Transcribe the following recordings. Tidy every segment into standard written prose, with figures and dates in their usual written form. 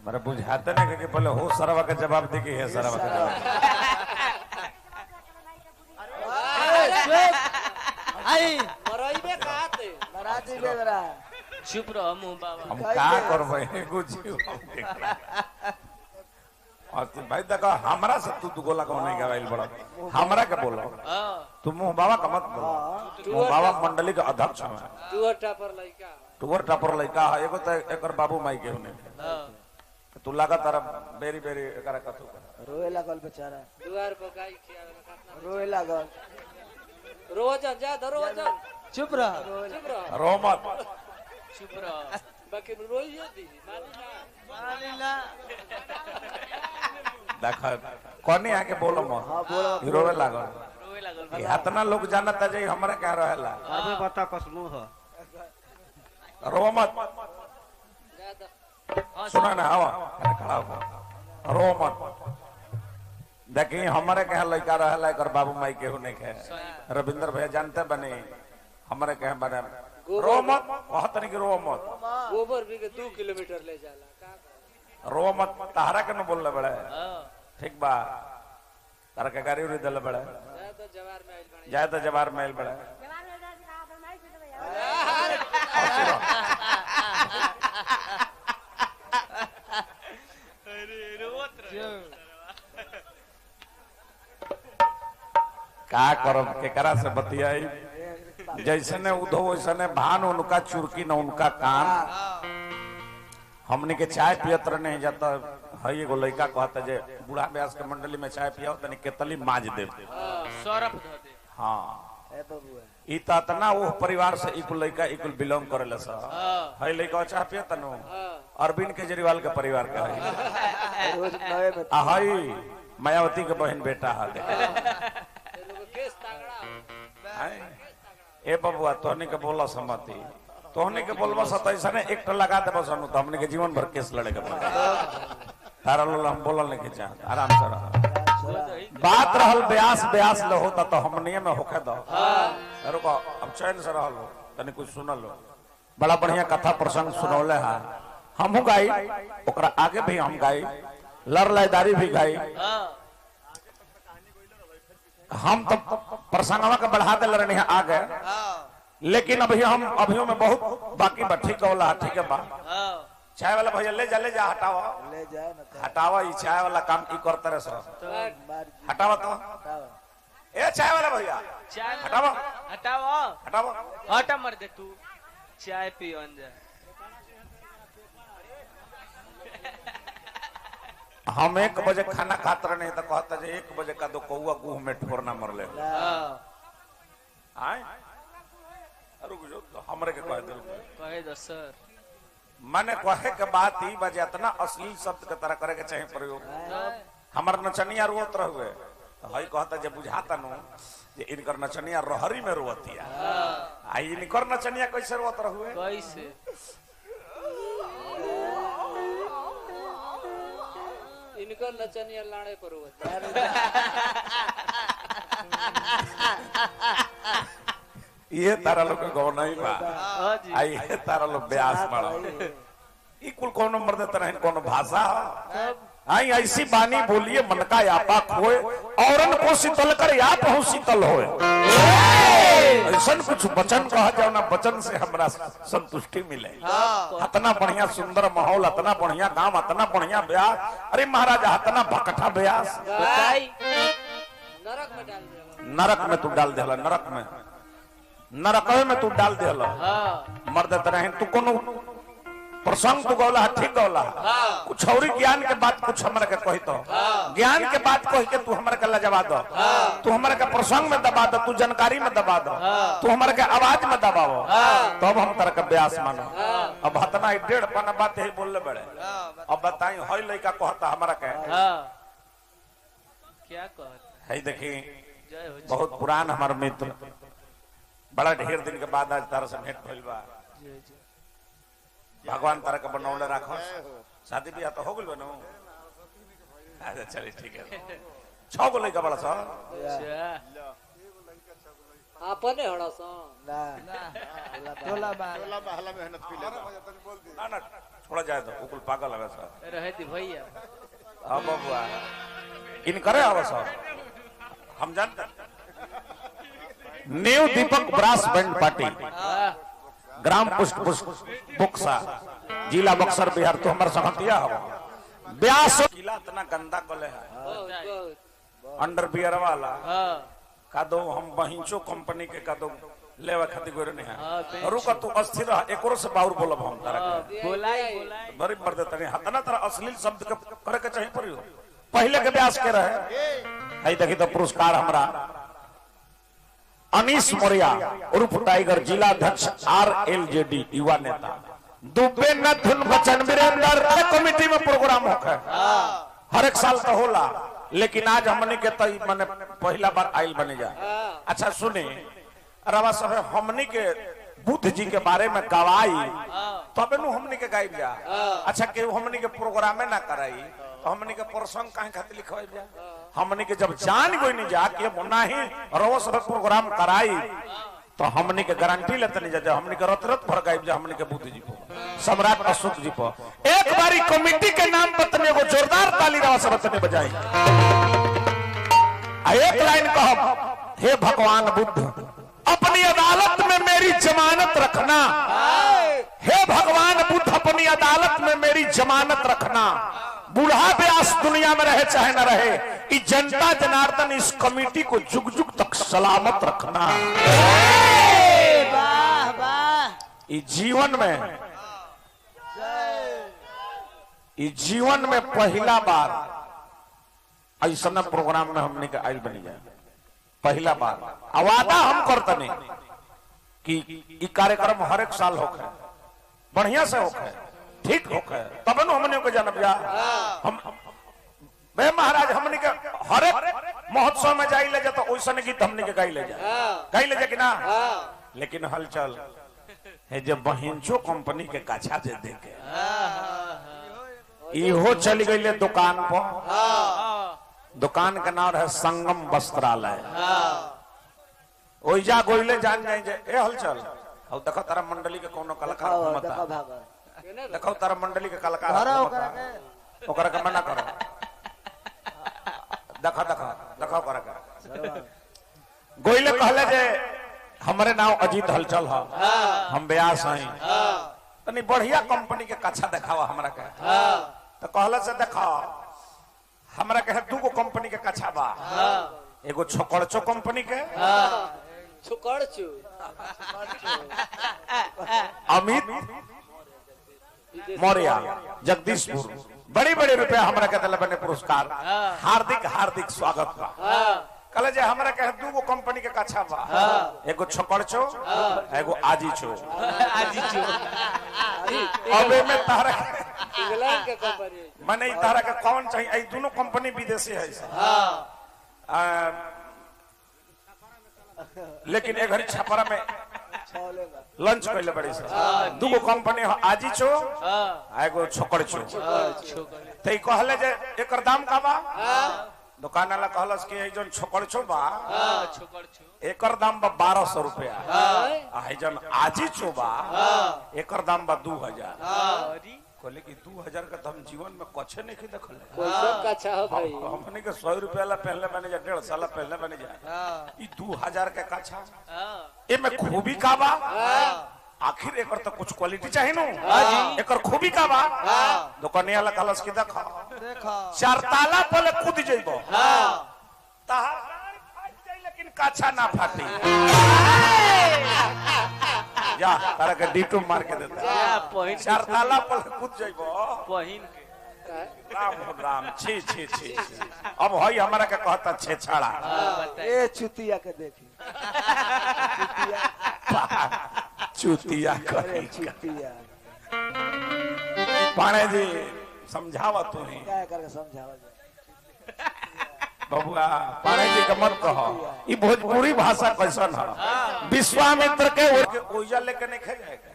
मेरा बुझाते नहीं कि पहले हो सरवा का जवाब दे कि है सरवा का जवाब। आई मरइबे काते मराठी बेवरा चुप रहो मुंह बाबा। हम का करबे एगो जीव हम देख और तू भाई देखो हमरा से तू दुगोला कौन नहीं गवाइल बड़ा हमरा के बोलो तू मुंह बाबा का मत बोलो मुंह बाबा मंडली के अध्यक्ष है टूअर टापर लइका टूअर टापर लइका है एगो त एकर बाबू माई के होने तू लगा तारा बेरी बेरी एकरा कथु रोए लागल बेचारा दुआर पर गाय खियावेला कातना रोए लागल रोजन जा धरो वजन चुप रह चुप रह रो मत चुप रहो। बाकी रोइए दी मानी ना देखा कोनी आके बोलो मत हां बोलो रोवे लागल रोए लागल। इतना लोग जानता जे हमरा कह रहेला अबे बता कसमु ह रो मत जा द सुना ना हवा खड़ा हो रो मत देखी हमारे कहे लड़का रहेला एकर बाबू माई के होने के रविंद्र भैया जानते बने हमारे कहे बने रो मत बहुत नहीं कि रो मत गोबर भी के 2 किलोमीटर ले जाला का रो मत तारा के न बोलले बड़े ठीक बा तारा के गाड़ी उड़ी देले बड़े जा तो जवार में आइल बनी जाए तो जवार महल बड़े का करब केकरा से बतियाई जैसे ने उधो वैसे ने भान उनका चुरकी न उनका कान हमने के चाय पियत नहीं जाता है एगो लड़का कहता जे बूढ़ा ब्यास के मंडली में चाय पिया तनी केतली माज दे सरफ धो दे। हाँ ए बबुआ ई तना वो परिवार से इकुल लड़का इकुल बिलोंग करेला सा है लड़का चाय पिया तनु अरविंद केजरीवाल के परिवार का है रोज नवे में आ हई मायावती के बहन बेटा है लोग केस तागड़ा ए बबुआ तोहनी के बोला सम्मति तोहनी के बोलबा सतैसा ने एक लगा देबो सनु तो हमने के जीवन भर केस लड़े के पड़े तारा लोला हम बोलल नहीं के चाह आराम से रह बात रहल ब्यास ब्यास ल होता तो हमनी में होके दो रुको अब चैन से रहल तनी कुछ सुनल लो बड़ा बढ़िया कथा प्रसंग सुनौले हां हमहु गाई ओकरा आगे भी हम गाई लड़लाईदारी भी गाई हम तो प्रसंगवा के बढ़ा दे रहने आगे लेकिन अभी हम अभियों में बहुत बाकी बा ठीक होला ठीक है बा चाय वाला भैया ले जा हटावा ले जाए न तो हटावा ई चाय वाला काम की करते रहे सब मार हटावा तो बताओ ए चाय वाला भैया चाय हटावा हटाओ हटावा हटा मर दे तू चाय पियो अंजा। हम 1 बजे खाना खाते रहे तो कहता जे 1 बजे का दो कौआ गुह में ठोरना मरले आए रुक जो तो हमरे के कह दे कहे दो सर। माने कहे के बात ही बजे इतना अश्लील शब्द के तरह करे के चाहे प्रयोग हमर नचनिया रोत रहुए तो हई कहता जे बुझाता नु जे इनकर नचनिया रहरी में रोवतिया आई इनकर नचनिया कैसे रोत रहुए कैसे इनकर नचनिया लाड़े पर हुआ ये तारा लोग के गौ नहीं बा हाँ जी। आई ये तारा लोग ब्यास बड़ा ई कुल कोनो मर्द तरह कोनो भाषा आई ऐसी बानी बोलिए मन का यापा खोए औरन को शीतल कर आप हो शीतल होए ऐसा कुछ वचन कहा जाओ ना वचन से हमरा संतुष्टि मिले इतना बढ़िया सुंदर माहौल इतना बढ़िया गांव इतना बढ़िया ब्यास अरे महाराजा इतना भकठा ब्यास बताई नरक में डाल दिया नरक में तू डाल देला नरक में तू डाल देला मर्द तरह तू कोनो प्रसंग तू गौला ठीक गौला कुछ और ज्ञान के बात कुछ हमरा के कही तो ज्ञान के बात कह के तू हमरा के लजवा दो तू हमरा के प्रसंग में दबा दो तू जानकारी में दबा दो तू हमरा के आवाज में दबावो तब हम तरह के ब्यास मानो अब हतना 1.5 पन्ना बात ही बोलले बड़े अब बताई हई लइका कहता हमरा के क्या कहता है देखी जय हो बहुत पुरान हमार मित्र बड़ा ढेर दिन के बाद आज तारा से भेंट भइल बा जय जय भगवान तारा के बनौले राखो शादी ब्याह तो हो गइल बनो अच्छा चलिए ठीक है 6 गो लइका बड़ा सा अच्छा आपने हड़ा सा ना टोला बार ना थोड़ा जाए तो उकुल पागल है सर रहे दी भैया हाँ बबुआ इन करे आवा सर हम जानते न्यू दीपक ब्रास बैंड पार्टी ग्राम पुष्ट बुक्सा जिला बक्सर बिहार तो हमारे सहतिया हो ब्यास किला इतना गंदा कले है अंडरवियर वाला का दो हम बहिंचो कंपनी के का दो लेवा खातिर गोरे नहीं है रुका तू अस्थिर रह एकरो से बाउर बोलब हम तारा बोलाई बड़ी मर्द तने हतना तरह अश्लील शब्द के करे के चाहिए परियो पहले के ब्यास के रहे हई देखी तो पुरस्कार हमरा अनीश मौर्या उर्फ टाइगर जिला अध्यक्ष RLJD युवा नेता दुबे नथुन बचन वीरेंद्र कमेटी में प्रोग्राम होता है हर एक साल तो होला लेकिन आज हमने के तई माने पहला बार आइल बने जा अच्छा सुने रवा सब हमने के बुद्ध जी के बारे में गवाई तबे नु हमने के गाइब जा अच्छा के हमने के प्रोग्राम ना कराई तो हमने के प्रसंग काहे खातिर लिखवाई जा हमने के जब जान कोई नहीं जा कि मुन्ना ही रवा सब प्रोग्राम कराई तो हमने के गारंटी लेते नहीं जा हमने के रत भर गाइब जा हमने के बुद्ध जी को सम्राट अशोक जी को एक बारी कमेटी के नाम पर तने को जोरदार ताली रवा सब तने बजाई एक लाइन कहो हे भगवान बुद्ध अपनी अदालत में मेरी जमानत रखना हे भगवान बुद्ध अपनी अदालत में मेरी जमानत रखना बूढ़ा व्यास दुनिया में रहे चाहे न रहे इस जनता जनार्दन इस कमेटी को जुग जुग तक सलामत रखना वाह वाह इस जीवन में पहला बार ऐसा प्रोग्राम में हमने का आयल बनी जाए पहला बार वादा हम करते नहीं कि ये कार्यक्रम हर एक साल होगा बढ़िया से होगा ठीक होगा तब न हमने को जन्म जा हम बे महाराज हमने के हर एक महोत्सव में जाई ले जा तो वैसा गीत हमने के गाई ले जा कि ना लेकिन हलचल है जब बहिंचो कंपनी के काछा दे दे के इहो चली गई दुकान पर दुकान का नाम है संगम वस्त्रालय ओइजा गोइले जान जाए जे ए हलचल अब देखो तारा मंडली के कोनो कलाकार घुमता देखो तारा मंडली के कलाकार ओकरा के मना करो देखो देखो देखो ओकरा के गोइले कहले जे हमरे नाम अजीत हलचल है हम व्यास हैं तनी बढ़िया कंपनी के कच्छा दिखावा हमरा के तो कहले से देखो हमरा के दूगो कंपनी के कच्छा बा एगो छोकड़चो कंपनी के छुकड़चू अमित मौर्य जगदीशपुर बड़े बड़े रुपया हमरा के दिले बने पुरस्कार हार्दिक हार्दिक स्वागत बा कहले जे हमरा के दूगो कंपनी के कच्छा बा एगो छोकड़चो एगो आजीचो अबे में तारा इंग्लैंड के कंपनी माने तारा के कौन चाहिए ए दोनों कंपनी विदेशी है लेकिन एक घड़ी छपरा में लंच कैले बड़ी से दूगो कंपनी आजीचो एगो छोकड़चो तई कहले जे एकर दाम का बा दुकान वाला कहलस कि ए जन छोकड़चो बा एकर दाम बा 1200 रुपया आ जन आजीचो बा एकर दाम बा 2000 कहले कि 2000 का तो हम जीवन में कछे नहीं की देखल कैसा कच्छा हो भाई हमने के 100 रुपया ला पहले बने जा 1.5 साल पहले बने जा ई 2000 के कच्छा ए में खूबी का बा आखिर एकर तो कुछ क्वालिटी चाहिए नो एकर खूबी का बा दुकानिया ला कहलस कि देखो चार ताला पले कूद जइबो ताहा लेकिन कच्छा ना फाटी जा तारा के डीटू मार के देता चार ताला पर कूद जाइबो पहिन के राम राम छी छी छी अब हई हमरा के कहता छे छाड़ा ए चुतिया के देखी चुतिया अरे कही चुतिया पाणे जी समझावा तू ही क्या करके समझावा जाए बबुआ पाणे जी के मत कहो ई भोजपुरी भाषा कैसन है विश्वामित्र के ओइजा लेके नहीं खाए जाएगा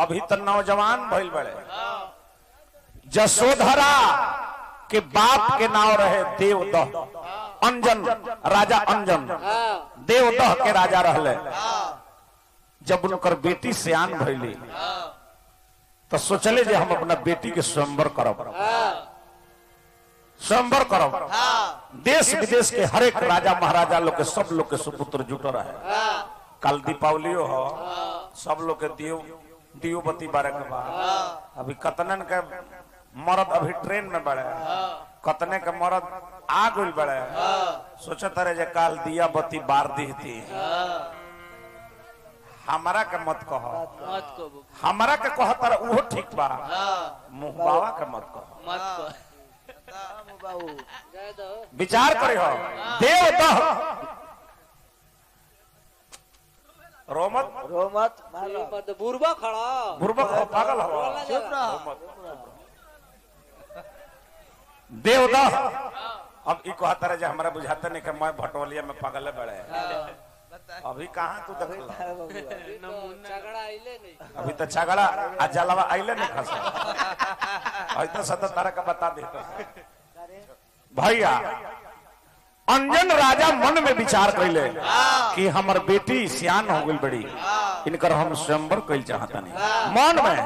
अभी तो नौजवान भइल बड़े जसोधरा के बाप के नाम रहे देवदह अंजन राजा अंजन देवदह के राजा रहले। जब उनकर बेटी सियान भइली तो सोचले जे हम अपना बेटी के स्वयंवर करब, स्वयंवर करब। देश विदेश के हर एक राजा महाराजा लोग के सब लोग के सुपुत्र जुट रहे। कल दीपावली हो, सब लोग के दियो बत्ती बारे के बाद अभी कतनन के मर्द अभी ट्रेन में बढ़े, कतने के मर्द आ गई बढ़े। सोचत रहे जे काल दिया बत्ती बार दी थी। हमारा के मत कहो, मत को हमारा के कहो तर वो ठीक बा, मुंह बावा के मत कहो। मत को बाबू जाए दो विचार करे हो देवदह रोमत रोमत मारो मत बुरबा खड़ा बुर्बक हो, पागल हो। चुप रहो। देवदह अब ई कहता रहे जे हमरा बुझाते नहीं कि मैं भटोलिया में पागल है बड़े। अभी कहाँ तू देखला, झगड़ा आइले नहीं अभी तो झगड़ा आ जलवा आइले नहीं खसा। अभी तो सदा तारा का बता दे भैया। अंजन राजा मन में विचार कैले कि हमर बेटी सियान हो गई बड़ी, इनकर हम स्वयंवर कैल चाहता नहीं। मन में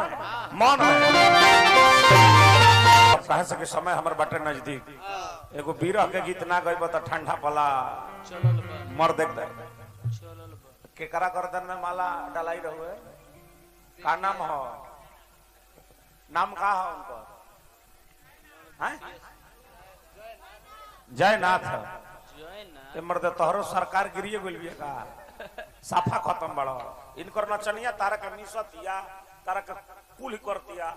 कहे सके समय हमर बाटे नजदीक। एगो बीरह के गीत ना गई तो ठंडा पला मर देख दे केकरा गर्दन में माला डलाई रहुए। का नाम हो, नाम का हो उनको? जयनाथ। ते मर्द तोहरो सरकार गिरिए गइल बिया का, साफा खत्म बड़ो। इनकर नचनिया तारा के मिसतिया, तारा के कुल करतिया,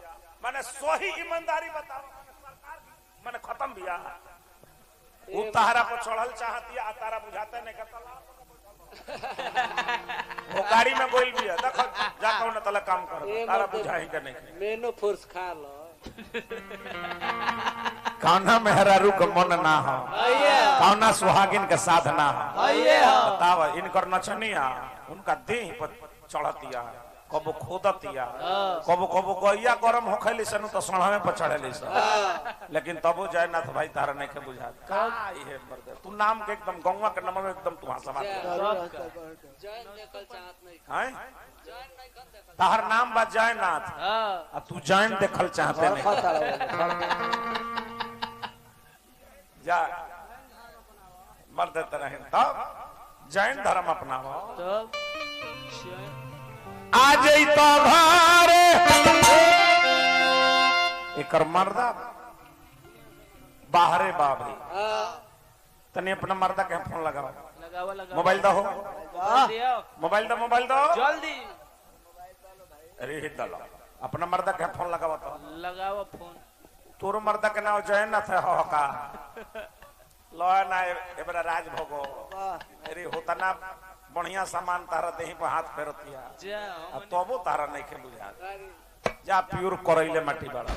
माने सही ईमानदारी बताओ सरकार माने खत्म बिया। वो तारा पर चढ़ल चाहतिया, तारा बुझाते नहीं कतला। वो गाड़ी में गोइल बिया, देखो जा कौन तले काम कर, तारा बुझाई के नहीं। मेनो फोर्स खा लो कान्हा मेहरारू के मन ना हो, कान्हा सुहागिन के साध ना हो। बताओ इनकर नचनिया उनका देह पर चढ़तिया, कबो खोदतिया, कबो कबो गैया गरम होखैली सन तो सणवे पर चढ़ेली सन। लेकिन तबो जयनाथ भाई तारा नहीं के बुझा का ये मर्द। तू नाम के एकदम गौवा के नाम में एकदम तू हंसा बात जैन देखल चाहत नहीं हैं। जैन नहीं कर देखल ताहर नाम बा जयनाथ, आ तू जैन देखल चाहते नहीं। जा मर्द तरह तब जैन धर्म अपनाओ। तब आ जई तो घरे एकर मर्दा बाहरे बाबरी। तने अपना मर्दा के फोन लगाओ, लगावा लगावा मोबाइल दो, दियो मोबाइल दो जल्दी अरे दलो अपना मर्दा के फोन लगाओ तो लगावा फोन। तोर मर्दा के नाम जयनाथ है हो का लो ना एबरा राज भोगो। अरे होता ना बढ़िया सामान तारा देही पर हाथ फेरतिया, जा अब तबो तारा नहीं के बुझा। जा प्योर करैले माटी बड़ा।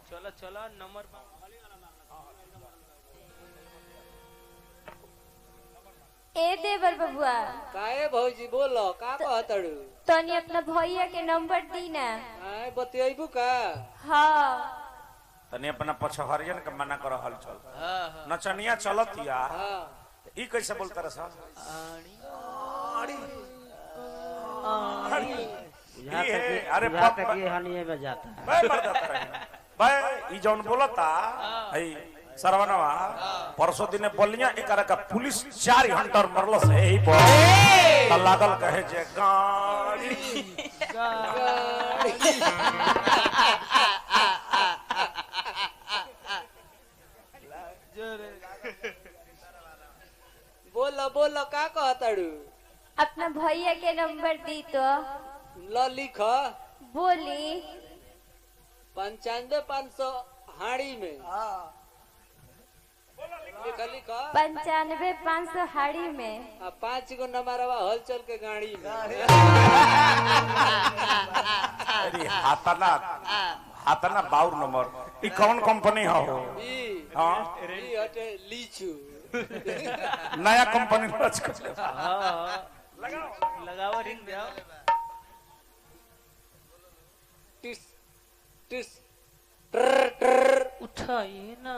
चलो चलो नंबर ए देवर बबुआ काहे भौजी बोलो का कहतड़ू तनी अपना भैया के नंबर दी ना। आए बतियाइबू का हाँ तने अपना पछहरियन के मना कर हल चल। हां नचनिया चलतिया हां ई कैसे बोलता रे साहब? अरे बाप हनिए में जाता है। भाई मर जाता रहे भाई। ई जौन बोलता है सरवनवा परसों दिन बलिया एकरा का पुलिस 4 घंटा मरलो से यही पर त लागल कहे जे गाड़ी बोलो बोलो का कहतड़ू अपना भैया के नंबर दी तो ल लिख बोली। 95,500 हाड़ी में लिख लिख 95,500 हाड़ी में। 5 गो नंबरवा हलचल के गाड़ी में अरे हातना बाउर नंबर ई कौन कंपनी हो? हां ई हटे लीचू नया कंपनी लॉन्च कर ले। हां लगावा रिंग दियो। टिस टिस ट्र ट्र उठाइए ना,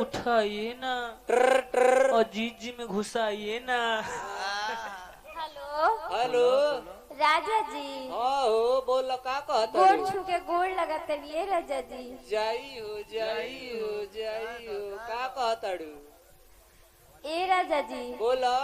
उठाइए ना, अजीत जी में घुसाइए ना। हेलो हेलो राजा जी, हाँ हो बोल का कहता गोड़ छू के गोड़ लगत लिए राजा जी। जाई हो का कहताड़ू ए राजा जी, बोला।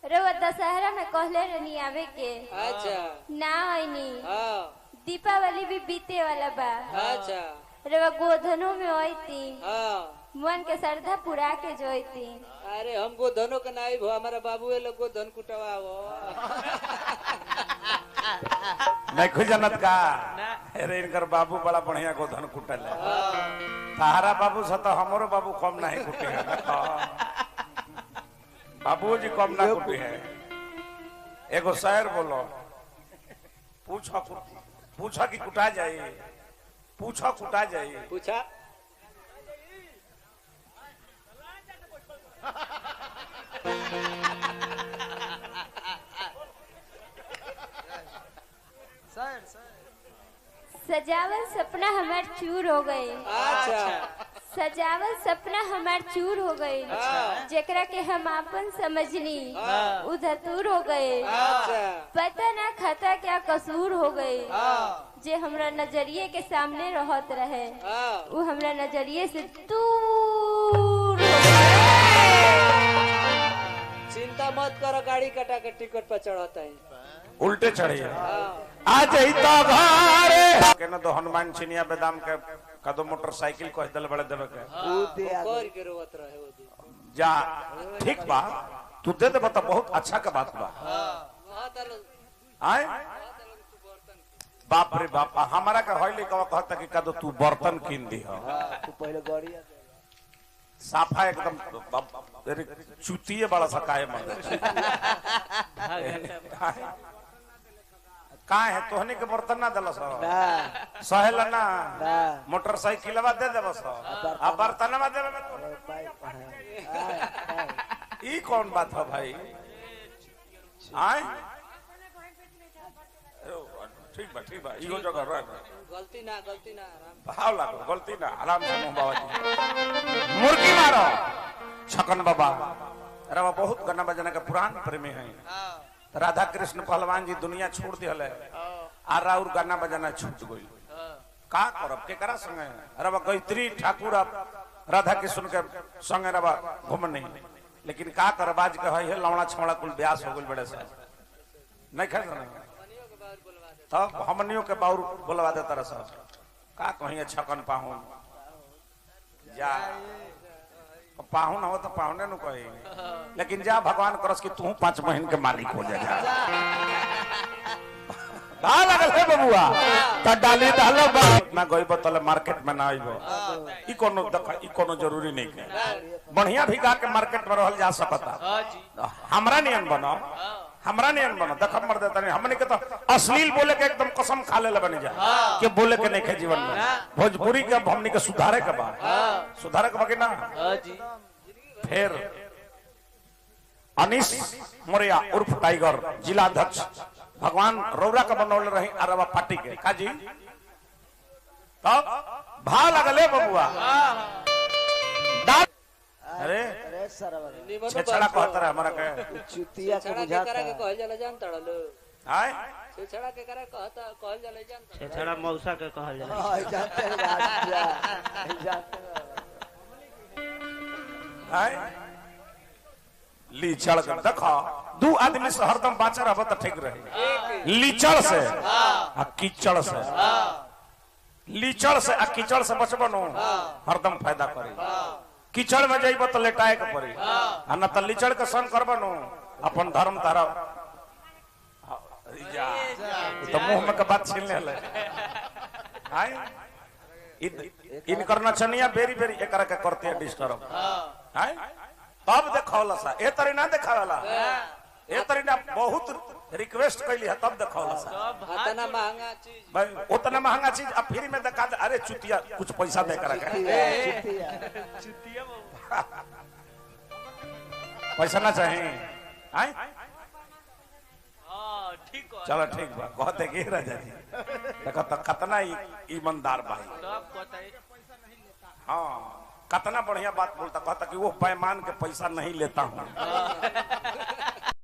रवा दशहरा में कहले रहनी आवे के, अच्छा ना आईनी। हाँ दीपावली भी बीते वाला बा, अच्छा रवा गोधनों में आईती, हाँ मन के श्रद्धा पुरा के जोईती। अरे हमको धनो के नाई भो हमारा बाबू ए लोग को धन कुटवा नहीं खुद जनत का ना। अरे इनकर बाबू बड़ा बढ़िया गोधन कुटल है। तारा बाबू से तो हमरो बाबू कम नहीं कुटे है। बाबू जी कम ना कुटे है। एगो शायर बोलो, पूछा कि कुटा जाए, पूछा कुटा जाए। पूछा सजावल सपना हमार चूर हो गए, अच्छा सजावल सपना हमार चूर हो गए। हाँ। जेकरा के हम आपन समझनी हाँ। उ धतूर हो गए। अच्छा पता ना खता क्या कसूर हो गए। हाँ जे हमरा नजरिए के सामने रहत रहे, हाँ वो हमरा नजरिए से दूर हो गए। चिंता मत करो, गाड़ी कटा के टिकट पर चढ़ाता है। उल्टे चढ़ी हाँ आज ही तो घरे के न तो हनुमान चिनिया बेदाम के कदो मोटरसाइकिल कह दल बड़े देवे के कर के रोवत रहे वो दिन। जा ठीक बा, तू दे दे बता, बहुत अच्छा का बात बा। हाँ तालो आए बाप रे बाप, हमारा का हइले का कहता कि कदो तू बर्तन कीन दी हो। तू पहले गाड़ी साफा एकदम अरे चुतिए बड़ा सा काहे मत का है तोहने के बर्तन ना दलस सहेला ना मोटरसाइकिलवा दे देबस आ बर्तनवा दे ई कौन बात है भाई? आए ठीक बा इहो जगह रह गलती ना आराम भाव लागो, गलती ना आराम से मुंह बाबा जी मुर्गी मारो छकन बाबा। अरे वो बहुत गाना बजाना का पुरान प्रेमी है। राधा कृष्ण पहलवान जी दुनिया छोड़ दिया आ राउर गाना बजाना छूट गई। का करब केकरा संगे? अरे वो गायत्री ठाकुर राधा कृष्ण के संगे रवा घूम नहीं, लेकिन का करब आज के है लौड़ा छौड़ा कुल ब्यास हो गई बड़े से नहीं खा तब हमनियों के बाउर बोलवा दे तरह से का कहीं छकन पाहुन जा पाहुन हो तो पाहुने नु कही, लेकिन जा भगवान करस कि तू 5 महीने के मालिक हो जा। का लगल है बबुआ त डाली डाल ना गई बतले मार्केट में ना आइबो ई कोनो जरूरी नहीं है। बढ़िया भी गा के मार्केट में रहल जा सकता। हाँ जी हमरा नियन बनो, हमरा नियन बनो देखब मर देता नहीं। हमने के तो अश्लील बोले के एकदम कसम खा ले बनी जा कि बोले के नहीं के जीवन में। भोजपुरी के हमने के सुधारे के बा, सुधारे के बाकी ना। हाँ जी फिर अनीस मोरिया उर्फ टाइगर जिला अध्यक्ष भगवान रौरा का बनौले रही अरवा पार्टी के काजी तब भा लगले बबुआ। अरे छेछड़ा कहता रहे हमारा के चुतिया के बुझाता करा के कहल जाला जान तड़लो आय छेछड़ा के करा कहता कहल जाला जान छेछड़ा मौसा के कहल जाला। हां जानते हैं बात जा जानते आय लीचड़ के देखा दू आदमी से हरदम बाचा रहबो त ठीक रही। लीचड़ से आ कीचड़ से, लीचड़ से आ कीचड़ से बचबो नो हरदम फायदा करी। कीचड़ में जाइबो तो लेटाए के पड़ी आ न त लीचड़ के संग करबो नो अपन धर्म तारा जा तो मुंह में के बात छीन ले। आय इनकर नचनिया बेरी बेरी एकरा के करते डिस्टर्ब। आय तब देखौला सा ए तरी ना देखावला, ए तरी ना बहुत रिक्वेस्ट कैली है तब देखौला सा। इतना महंगा चीज भाई उतना महंगा चीज अब फ्री में दिखा दे। अरे चुतिया कुछ पैसा दे कर चुतिया पैसा ना चाहिए। आय हाँ ठीक है चलो ठीक बा कहते कि राजा जी देखो तो कितना ईमानदार भाई। सब बताइए हाँ, कितना बढ़िया बात बोलता, कहता कि वो पैमान के पैसा नहीं लेता हूँ।